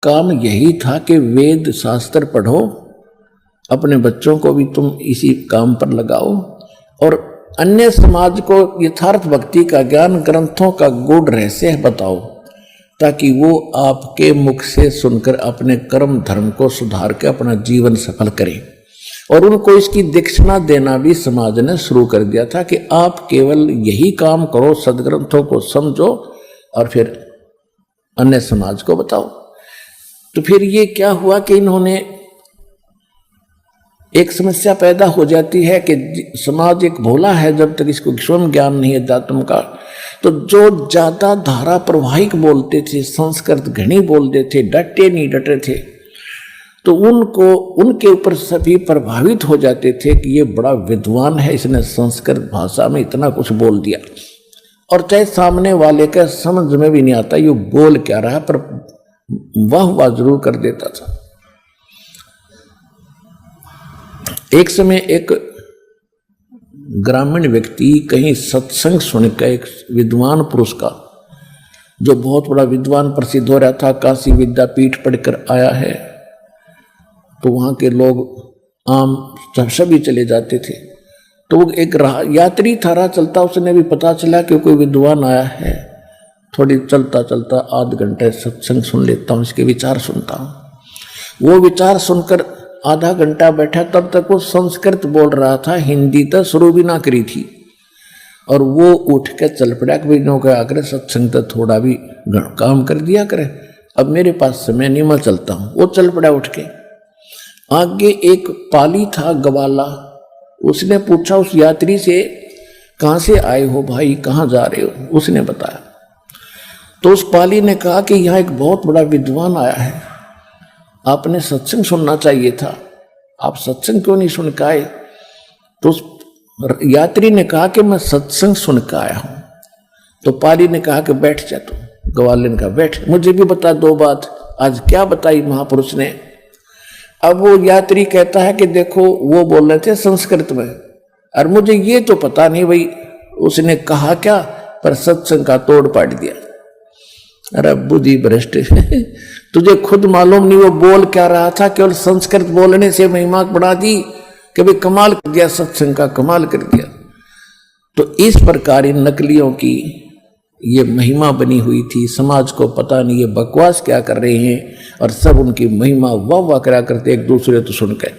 काम यही था कि वेद शास्त्र पढ़ो, अपने बच्चों को भी तुम इसी काम पर लगाओ और अन्य समाज को यथार्थ भक्ति का ज्ञान, ग्रंथों का गूढ़ रहस्य बताओ, ताकि वो आपके मुख से सुनकर अपने कर्म धर्म को सुधार के अपना जीवन सफल करें। और उनको इसकी दीक्षिणा देना भी समाज ने शुरू कर दिया था कि आप केवल यही काम करो, सदग्रंथों को समझो और फिर अन्य समाज को बताओ। तो फिर ये क्या हुआ कि इन्होंने एक समस्या पैदा हो जाती है कि समाज एक भोला है, जब तक इसको स्वयं ज्ञान नहीं है अध्यात्म का। तो जो ज्यादा धारा प्रवाहिक बोलते थे, संस्कृत घनी बोलते थे, डटे नहीं डटे थे, तो उनको उनके ऊपर सभी प्रभावित हो जाते थे कि ये बड़ा विद्वान है, इसने संस्कृत भाषा में इतना कुछ बोल दिया। और चाहे सामने वाले का समझ में भी नहीं आता ये बोल क्या रहा है, पर वाह जरूर कर देता था। एक समय एक ग्रामीण व्यक्ति कहीं सत्संग सुनकर एक विद्वान पुरुष का, जो बहुत बड़ा विद्वान प्रसिद्ध हो रहा था, काशी विद्यापीठ पढ़कर आया है, तो वहां के लोग आम सभी चले जाते थे। तो वो एक यात्री था, राह चलता, उसने भी पता चला कि कोई विद्वान आया है, थोड़ी चलता चलता आध घंटे सत्संग सुन लेता हूँ, इसके विचार सुनता हूँ। वो विचार सुनकर आधा घंटा बैठा, तब तक वो संस्कृत बोल रहा था, हिंदी तो शुरू भी ना करी थी। और वो उठ के चल पड़ा कि भाई नो क्या करे, सत्संग तो थोड़ा भी काम कर दिया करे, अब मेरे पास समय नहीं, मैं चलता हूँ। वो चल पड़ा उठ के। आगे एक पाली था ग्वाला, उसने पूछा उस यात्री से, कहाँ से आए हो भाई, कहाँ जा रहे हो? उसने बताया। तो उस पाली ने कहा कि यहाँ एक बहुत बड़ा विद्वान आया है, आपने सत्संग सुनना चाहिए था, आप सत्संग क्यों नहीं सुन के आए? तो उस यात्री ने कहा कि मैं सत्संग सुन के आया हूं। तो पाली ने कहा कि बैठ जा तू। ग्वाले ने कहा बैठ, मुझे भी बता दो बात। आज क्या बताई महापुरुष ने? अब वो यात्री कहता है कि देखो वो बोल रहे थे संस्कृत में, और मुझे ये तो पता नहीं भाई उसने कहा क्या, पर सत्संग का तोड़ पाट दिया। अरे बुद्धि भ्रष्ट तुझे खुद मालूम नहीं वो बोल क्या रहा था, केवल संस्कृत बोलने से महिमा बढ़ा दी कि भाई कमाल कर दिया, सत्संग का कमाल कर दिया। तो इस प्रकार इन नकलियों की ये महिमा बनी हुई थी, समाज को पता नहीं ये बकवास क्या कर रहे हैं, और सब उनकी महिमा वाह वाह करा करते एक दूसरे तो सुनकर।